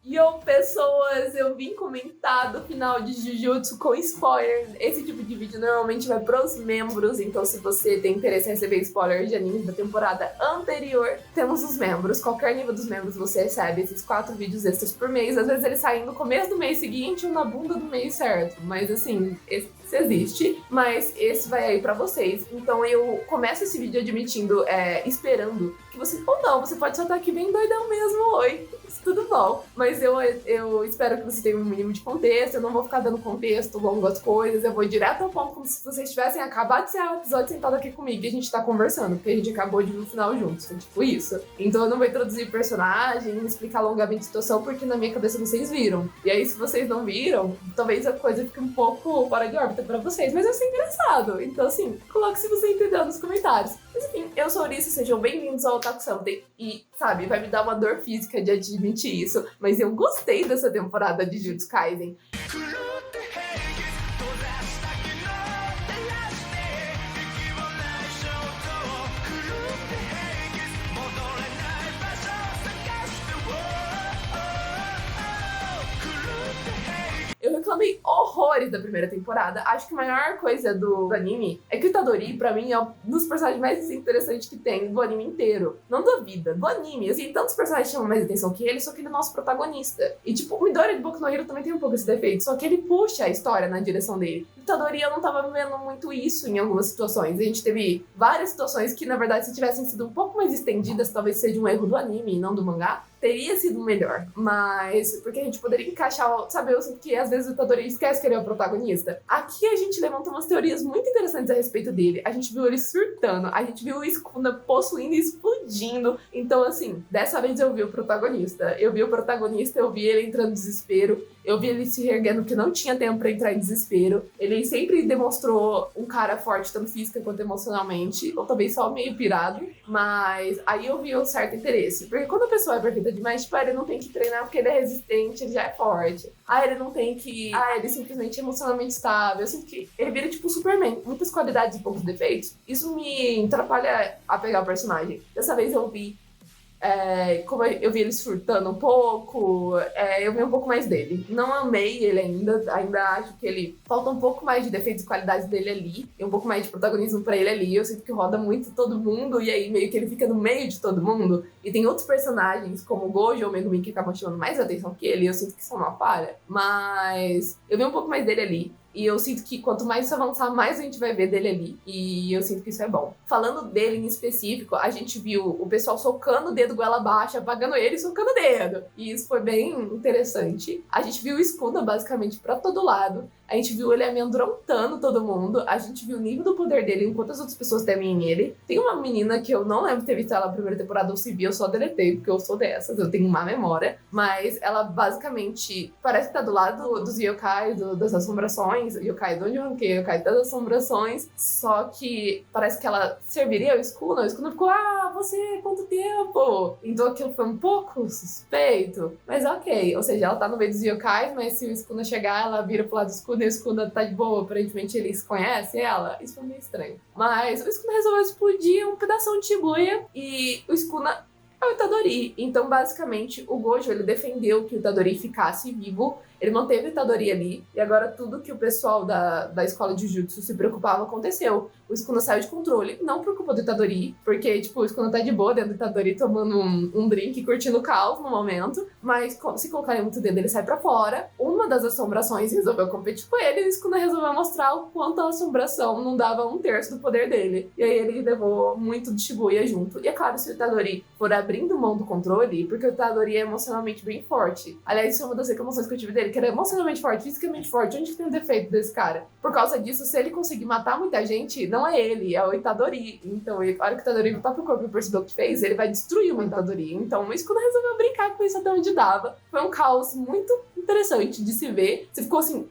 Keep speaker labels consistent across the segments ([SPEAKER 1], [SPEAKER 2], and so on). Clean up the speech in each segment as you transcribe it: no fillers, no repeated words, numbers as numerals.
[SPEAKER 1] Yo, pessoas, eu vim comentar do final de Jujutsu com spoiler. Esse tipo de vídeo normalmente vai pros membros, então se você tem interesse em receber spoiler de animes da temporada anterior, temos os membros. Qualquer nível dos membros você recebe esses 4 vídeos extras por mês. Às vezes eles saem no começo do mês seguinte ou na bunda do mês certo, mas assim, esse existe, mas esse vai aí pra vocês. Então eu começo esse vídeo admitindo, esperando que você, ou não, você pode só estar aqui bem doidão mesmo, oi, tudo bom. Mas eu espero que você tenha um mínimo de contexto, eu não vou ficar dando contexto longo às coisas, eu vou direto ao ponto, como se vocês tivessem acabado de ser o episódio sentado aqui comigo e a gente tá conversando, porque a gente acabou de ver o final juntos, tipo isso. Então eu não vou introduzir personagem, explicar longamente a situação, porque na minha cabeça vocês viram. E aí, se vocês não viram, talvez a coisa fique um pouco fora de órbita pra vocês, mas vai ser engraçado. Então, assim, coloque se você entendeu nos comentários. Mas enfim, eu sou a Ulisse, sejam bem-vindos ao Otaku Something. E, sabe, vai me dar uma dor física de admitir isso, mas eu gostei dessa temporada de Jujutsu Kaisen. Eu reclamei horrores da primeira temporada. Acho que a maior coisa do anime é que o Itadori, pra mim, é um dos personagens mais interessantes que tem do anime inteiro. Não da vida, do anime. Assim, tantos personagens chamam mais atenção que ele, só que ele é nosso protagonista. E, tipo, o Midoriya de Boku no Hero também tem um pouco esse defeito, só que ele puxa a história na direção dele. O Itadori, eu não tava vendo muito isso em algumas situações. A gente teve várias situações que, na verdade, se tivessem sido um pouco mais estendidas, talvez seja um erro do anime e não do mangá, teria sido melhor. Mas, porque a gente poderia encaixar, sabe, eu sinto que às vezes o Itadori esquece que ele é o protagonista. Aqui a gente levantou umas teorias muito interessantes a respeito dele. A gente viu ele surtando, a gente viu o Sukuna possuindo e explodindo. Então, assim, dessa vez eu vi o protagonista. Eu vi o protagonista, eu vi ele entrando em desespero. Eu vi ele se reerguendo que não tinha tempo pra entrar em desespero. Ele sempre demonstrou um cara forte, tanto física quanto emocionalmente. Ou também só meio pirado. Mas aí eu vi um certo interesse. Porque quando a pessoa é perfeita demais, tipo, ele não tem que treinar porque ele é resistente, ele já é forte. Ele não tem que... ele simplesmente é emocionalmente estável. Eu sinto que ele vira tipo Superman. Muitas qualidades e poucos defeitos. Isso me atrapalha a pegar o personagem. Dessa vez eu vi como eu vi ele surtando um pouco, eu vi um pouco mais dele. Não amei ele ainda acho que ele falta um pouco mais de defeitos e qualidades dele ali, e um pouco mais de protagonismo pra ele ali. Eu sinto que roda muito todo mundo, e aí meio que ele fica no meio de todo mundo. E tem outros personagens, como o Gojo ou o Megumin, que acabam chamando mais atenção que ele, e eu sinto que são uma falha. Mas eu vi um pouco mais dele ali. E eu sinto que quanto mais isso avançar, mais a gente vai ver dele ali. E eu sinto que isso é bom. Falando dele em específico, a gente viu o pessoal socando o dedo goela abaixo, apagando ele e socando o dedo. E isso foi bem interessante. A gente viu o Sukuna basicamente pra todo lado. A gente viu ele amedrontando todo mundo. A gente viu o nível do poder dele enquanto as outras pessoas temem ele. Tem uma menina que eu não lembro de ter visto ela na primeira temporada ou se vi, eu só deletei, porque eu sou dessas, eu tenho má memória. Mas ela basicamente parece que tá do lado dos yokai, das assombrações. Yokai do Onihonke, yokai das assombrações. Só que parece que ela serviria ao Sukuna. O Sukuna ficou, você, quanto tempo? Então aquilo foi um pouco suspeito. Mas ok, ou seja, ela tá no meio dos yokais, mas se o Sukuna chegar, ela vira pro lado do Sukuna e o Sukuna tá de boa, aparentemente eles conhecem ela. Isso foi meio estranho. Mas o Sukuna resolveu explodir um pedaço de Shibuya e o Sukuna é o Itadori. Então, basicamente, o Gojo, ele defendeu que o Itadori ficasse vivo. Ele manteve o Itadori ali, e agora tudo que o pessoal da escola de Jutsu se preocupava aconteceu. O Sukuna saiu de controle, não por culpa do Itadori, porque, tipo, o Sukuna tá de boa dentro do Itadori tomando um drink, curtindo o caos no momento, mas se colocarem muito dedo, ele sai pra fora. Uma das assombrações resolveu competir com ele, e o Sukuna resolveu mostrar o quanto a assombração não dava 1/3 do poder dele. E aí ele levou muito de Shibuya junto. E é claro, se o Itadori for abrindo mão do controle, porque o Itadori é emocionalmente bem forte. Aliás, isso é uma das reclamações que eu tive dele, que era emocionalmente forte, fisicamente forte. Onde que tem o defeito desse cara? Por causa disso, se ele conseguir matar muita gente, não é ele, é o Itadori. Então, a hora que o Itadori voltar pro corpo e perceber o que fez, ele vai destruir o Itadori. Então, o Sukuna resolveu brincar com isso até onde dava. Foi um caos muito interessante de se ver. Você ficou assim,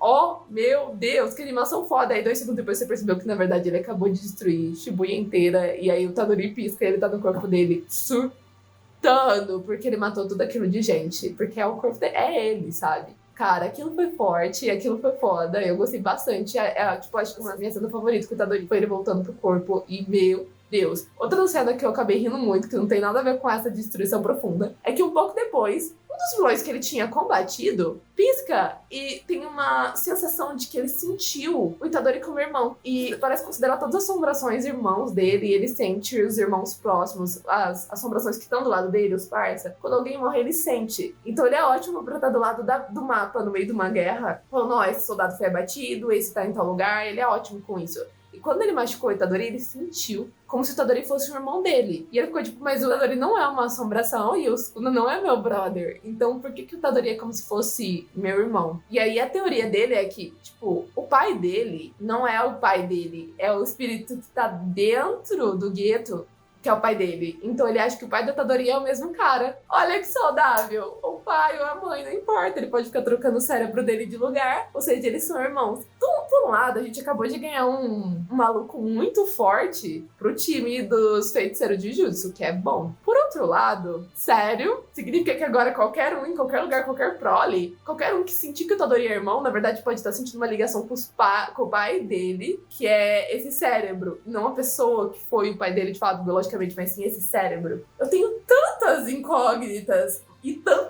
[SPEAKER 1] meu Deus, que animação foda. Aí 2 segundos depois você percebeu que, na verdade, ele acabou de destruir Shibuya inteira. E aí o Itadori pisca e ele tá no corpo dele surtando, porque ele matou tudo aquilo de gente. Porque é o corpo dele, é ele, sabe? Cara, aquilo foi forte, aquilo foi foda, eu gostei bastante. Tipo, acho que uma das minhas cenas favoritas com o Itadori foi ele voltando pro corpo. E, meu Deus. Outra cena que eu acabei rindo muito, que não tem nada a ver com essa destruição profunda, é que um pouco depois, um dos vilões que ele tinha combatido pisca e tem uma sensação de que ele sentiu o Itadori como irmão. E parece considerar todas as assombrações irmãos dele, e ele sente os irmãos próximos, as assombrações que estão do lado dele, os parça. Quando alguém morre, ele sente. Então ele é ótimo pra estar do lado do mapa, no meio de uma guerra. Falando, ó, esse soldado foi abatido, esse tá em tal lugar, ele é ótimo com isso. E quando ele machucou o Itadori, ele sentiu como se o Itadori fosse o irmão dele. E ele ficou tipo, mas o Itadori não é uma assombração e o Sukuna não é meu brother. Então por que o Itadori é como se fosse meu irmão? E aí a teoria dele é que, tipo, o pai dele não é o pai dele, é o espírito que tá dentro do gueto, que é o pai dele. Então ele acha que o pai do Itadori é o mesmo cara. Olha que saudável. O pai ou a mãe, não importa. Ele pode ficar trocando o cérebro dele de lugar. Ou seja, eles são irmãos. Por um lado, a gente acabou de ganhar um maluco muito forte pro time dos feiticeiros de Jutsu, que é bom. Por outro lado, sério, significa que agora qualquer um, em qualquer lugar, qualquer prole, qualquer um que sentir que o Itadori é irmão, na verdade pode estar sentindo uma ligação com o pai dele, que é esse cérebro. Não a pessoa que foi o pai dele, de fato, biologicamente, mas sim esse cérebro. Eu tenho tantas incógnitas e tantas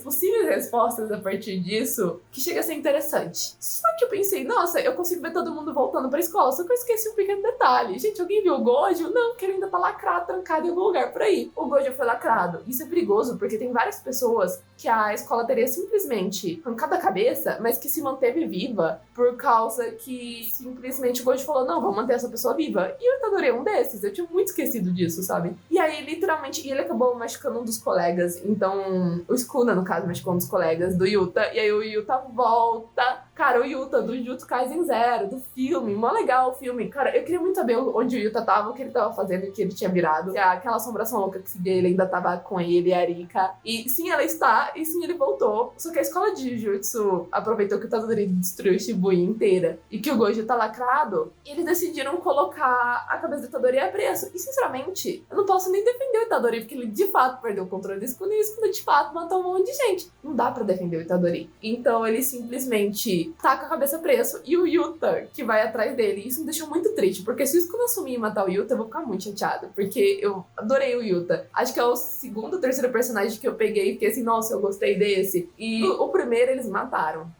[SPEAKER 1] possíveis respostas a partir disso que chega a ser interessante. Só que eu pensei, nossa, eu consigo ver todo mundo voltando pra escola, só que eu esqueci um pequeno detalhe. Gente, alguém viu o Gojo? Não, porque ele ainda tá lacrado, trancado em algum lugar por aí. O Gojo foi lacrado. Isso é perigoso, porque tem várias pessoas que a escola teria simplesmente arrancado a cabeça, mas que se manteve viva por causa que simplesmente o Gojo falou, não, vamos manter essa pessoa viva. E o Itadori é um desses. Eu tinha muito esquecido disso, sabe? E aí, literalmente, ele acabou machucando um dos colegas, então o Sukuna, no caso, machucou um dos colegas do Yuta, e aí o Yuta volta. Cara, o Yuta do Jujutsu Kaisen Zero, do filme, mó legal o filme. Cara, eu queria muito saber onde o Yuta tava, o que ele tava fazendo, o que ele tinha virado. Aquela assombração louca que seguia ele ainda tava com ele, a Arika. E sim, ela está, e sim, ele voltou. Só que a escola de Jujutsu aproveitou que o Itadori destruiu Shibuya inteira e que o Gojo tá lacrado, e eles decidiram colocar a cabeça do Itadori a preço. E, sinceramente, eu não posso nem defender o Itadori, porque ele, de fato, perdeu o controle do Sukuna, e o Sukuna, de fato, matou um monte de gente. Não dá pra defender o Itadori. Então, ele simplesmente tá com a cabeça preso e o Yuta que vai atrás dele. Isso me deixou muito triste, porque se o Sukuna assumir e matar o Yuta, eu vou ficar muito chateada, porque eu adorei o Yuta. Acho que é o segundo ou terceiro personagem que eu peguei e fiquei assim, nossa, eu gostei desse. E o primeiro eles mataram.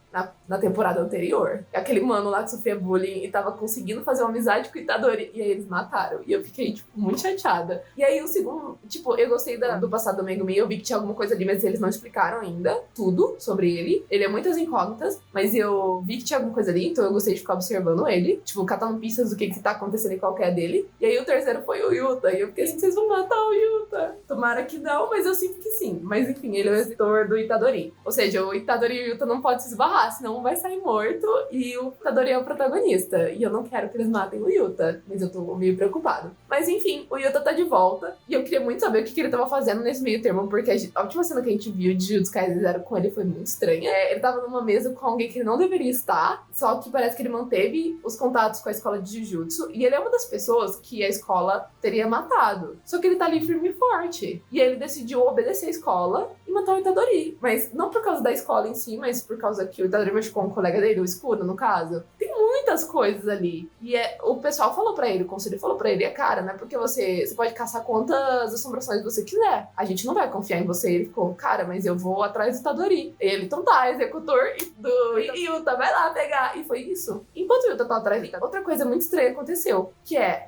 [SPEAKER 1] Na temporada anterior. Aquele mano lá que sofria bullying e tava conseguindo fazer uma amizade com o Itadori. E aí eles mataram. E eu fiquei, tipo, muito chateada. E aí o segundo, tipo, eu gostei do passado do Megumi. Eu vi que tinha alguma coisa ali, mas eles não explicaram ainda tudo sobre ele. Ele é muitas incógnitas, mas eu vi que tinha alguma coisa ali, então eu gostei de ficar observando ele. Tipo, catando pistas do que tá acontecendo em qualquer dele. E aí o terceiro foi o Yuta. E eu fiquei assim, vocês vão matar o Yuta? Tomara que não, mas eu sinto que sim. Mas enfim, ele é o editor do Itadori. Ou seja, o Itadori e o Yuta não podem se esbarrar, senão um vai sair morto e o Itadori é o protagonista. E eu não quero que eles matem o Yuta, mas eu tô meio preocupado. Mas enfim, o Yuta tá de volta e eu queria muito saber o que ele tava fazendo nesse meio termo, porque a última cena que a gente viu de Jujutsu Kaisen Zero com ele foi muito estranha. Ele tava numa mesa com alguém que ele não deveria estar, só que parece que ele manteve os contatos com a escola de Jujutsu e ele é uma das pessoas que a escola teria matado. Só que ele tá ali firme e forte. E ele decidiu obedecer a escola e matar o Itadori. Mas não por causa da escola em si, mas por causa que o Itadori machucou um colega dele, o Sukuna, no caso. Tem muitas coisas ali. E o pessoal falou pra ele, o conselho falou pra ele, cara, né? Porque você pode caçar quantas assombrações você quiser. A gente não vai confiar em você. Ele ficou, cara, mas eu vou atrás do Itadori. Ele, então tá, executor do Yuta, vai lá pegar. E foi isso. Enquanto o Yuta tá atrás dele, outra coisa muito estranha aconteceu, que é,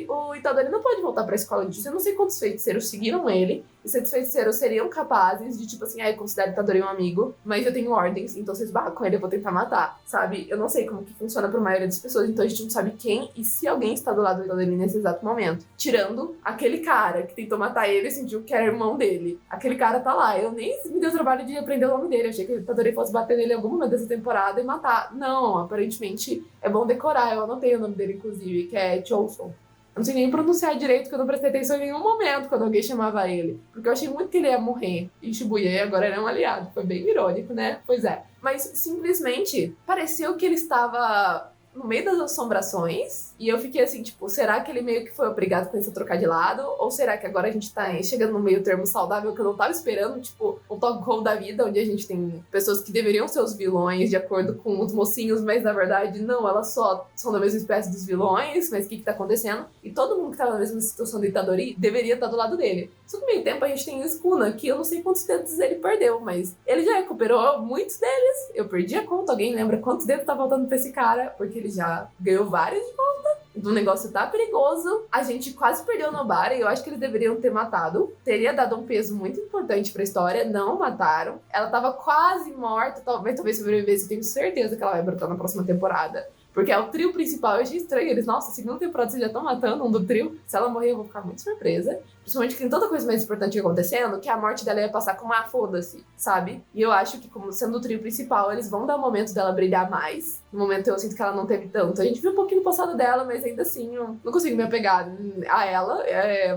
[SPEAKER 1] o Itadori não pode voltar pra escola de Jujutsu. Eu não sei quantos feiticeiros seguiram ele. E esses feiticeiros seriam capazes de, tipo assim, eu considero o Itadori um amigo, mas eu tenho ordens, então se eu esbarrar com ele, eu vou tentar matar, sabe? Eu não sei como que funciona pra maioria das pessoas, então a gente não sabe quem e se alguém está do lado do Itadori nesse exato momento. Tirando aquele cara que tentou matar ele e sentiu que era irmão dele. Aquele cara tá lá. Eu nem me dei o trabalho de aprender o nome dele. Eu achei que o Itadori fosse bater nele em algum momento dessa temporada e matar. Não, aparentemente é bom decorar. Eu anotei o nome dele, inclusive, que é Chousou. Eu não sei nem pronunciar direito, porque eu não prestei atenção em nenhum momento quando alguém chamava ele. Porque eu achei muito que ele ia morrer em Shibuya e agora ele é um aliado. Foi bem irônico, né? Pois é. Mas simplesmente pareceu que ele estava no meio das assombrações. E eu fiquei assim, tipo, será que ele meio que foi obrigado com isso a trocar de lado? Ou será que agora a gente tá chegando no meio termo saudável que eu não tava esperando? Tipo, um talk show da vida, onde a gente tem pessoas que deveriam ser os vilões de acordo com os mocinhos, mas na verdade não, elas só são da mesma espécie dos vilões, mas o que tá acontecendo? E todo mundo que tava na mesma situação do Itadori deveria estar do lado dele. Só que no meio tempo a gente tem o Sukuna, que eu não sei quantos dedos ele perdeu, mas ele já recuperou muitos deles. Eu perdi a conta, alguém lembra quantos dedos tá faltando pra esse cara? Porque ele já ganhou vários de conta. O negócio tá perigoso. A gente quase perdeu Nobara e eu acho que eles deveriam ter matado. Teria dado um peso muito importante pra história. Não mataram. Ela tava quase morta. Talvez sobrevivesse. Eu tenho certeza que ela vai brotar na próxima temporada. Porque é o trio principal. Eu achei estranho. Eles, nossa, segunda temporada vocês já estão matando um do trio. Se ela morrer, eu vou ficar muito surpresa. Principalmente que tem tanta coisa mais importante acontecendo, que a morte dela ia passar como foda-se, sabe? E eu acho que, como sendo o trio principal, eles vão dar o momento dela brilhar mais. No momento eu sinto que ela não teve tanto. A gente viu um pouquinho no passado dela, mas ainda assim eu não consigo me apegar a ela.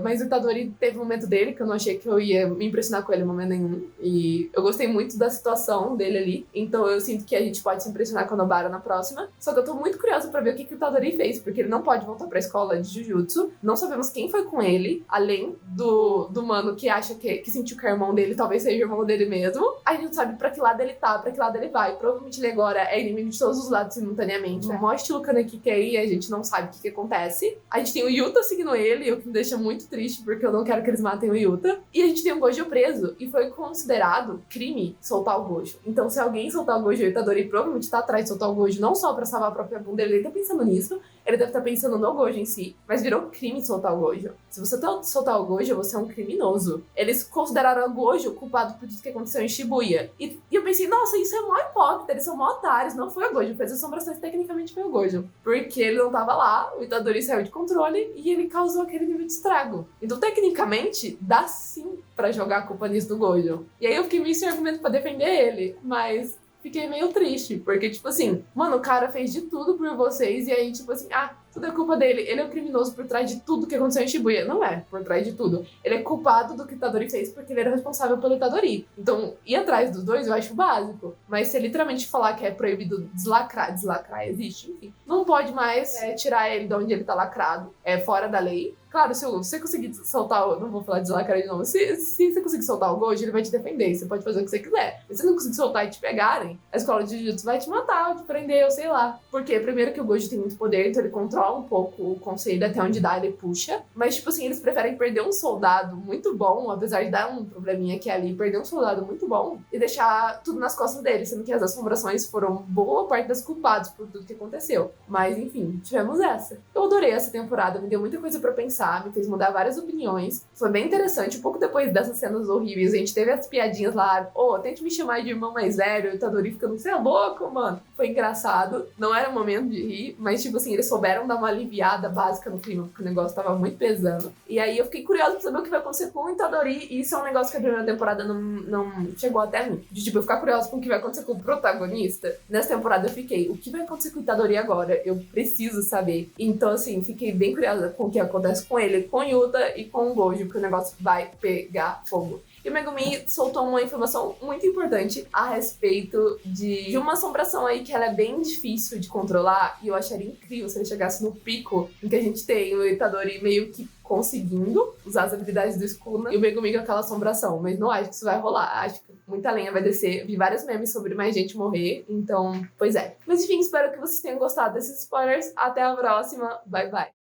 [SPEAKER 1] Mas o Itadori teve um momento dele que eu não achei que eu ia me impressionar com ele em momento nenhum. E eu gostei muito da situação dele ali. Então eu sinto que a gente pode se impressionar com a Nobara na próxima. Só que eu tô muito curiosa pra ver o que o Itadori fez, porque ele não pode voltar pra escola de Jujutsu. Não sabemos quem foi com ele, além do mano que acha que sentiu que é irmão dele, talvez seja irmão dele mesmo. A gente não sabe pra que lado ele tá, pra que lado ele vai. Provavelmente ele agora é inimigo de todos os lados simultaneamente. É mó estilo Kaneki aí, a gente não sabe o que acontece. A gente tem o Yuta seguindo ele, o que me deixa muito triste, porque eu não quero que eles matem o Yuta. E a gente tem o Gojo preso, e foi considerado crime soltar o Gojo. Então se alguém soltar o Gojo, o Itadori provavelmente tá atrás de soltar o Gojo, não só pra salvar a própria bunda, ele tá pensando nisso. Ele deve estar pensando no Gojo em si, mas virou crime soltar o Gojo. Se você soltar o Gojo, você é um criminoso. Eles consideraram o Gojo culpado por tudo que aconteceu em Shibuya. E eu pensei, nossa, isso é mó hipócrita, eles são mó otários. Não foi o Gojo, fez assombrações, tecnicamente foi o Gojo. Porque ele não tava lá, o Itadori saiu de controle e ele causou aquele nível de estrago. Então, tecnicamente, dá sim pra jogar a culpa nisso do Gojo. E aí eu fiquei meio sem argumento pra defender ele, mas fiquei meio triste, porque, tipo assim, mano, o cara fez de tudo por vocês, e aí, tipo assim, tudo é culpa dele. Ele é o criminoso por trás de tudo que aconteceu em Shibuya. Não é por trás de tudo. Ele é culpado do que o Itadori fez porque ele era responsável pelo Itadori. Então, ir atrás dos dois eu acho básico. Mas se literalmente falar que é proibido deslacrar existe, enfim. Não pode mais tirar ele de onde ele tá lacrado. É fora da lei. Claro, se você conseguir soltar não vou falar deslacrar de novo. Se você conseguir soltar o Gojo, ele vai te defender. Você pode fazer o que você quiser. Se você não conseguir soltar e te pegarem, a escola de Jujutsu vai te matar, te prender, eu sei lá. Porque, primeiro, que o Gojo tem muito poder, então ele controla um pouco o conselho, até onde dá, ele puxa. Mas, tipo assim, eles preferem perder um soldado muito bom, apesar de dar um probleminha aqui e ali, perder um soldado muito bom e deixar tudo nas costas dele, sendo que as assombrações foram boa parte das culpadas por tudo que aconteceu. Mas, enfim, tivemos essa. Eu adorei essa temporada, me deu muita coisa pra pensar, me fez mudar várias opiniões. Foi bem interessante. Um pouco depois dessas cenas horríveis, a gente teve as piadinhas lá, tente me chamar de irmão mais velho, o Itadori ficando, você é louco, mano. Foi engraçado. Não era o momento de rir, mas, tipo assim, eles souberam dar uma aliviada básica no clima, porque o negócio tava muito pesando. E aí eu fiquei curiosa pra saber o que vai acontecer com o Itadori, e isso é um negócio que a primeira temporada não chegou até mim. De, tipo, eu ficar curiosa com o que vai acontecer com o protagonista. Nessa temporada eu fiquei, o que vai acontecer com o Itadori agora? Eu preciso saber. Então, assim, fiquei bem curiosa com o que acontece com ele, com o Yuta e com o Gojo, porque o negócio vai pegar fogo. E o Megumi soltou uma informação muito importante a respeito de uma assombração aí que ela é bem difícil de controlar, e eu acharia incrível se ele chegasse no pico em que a gente tem o Itadori meio que conseguindo usar as habilidades do Sukuna e o Megumi com aquela assombração, mas não acho que isso vai rolar. Acho que muita lenha vai descer. Vi vários memes sobre mais gente morrer, então, pois é. Mas enfim, espero que vocês tenham gostado desses spoilers. Até a próxima. Bye, bye.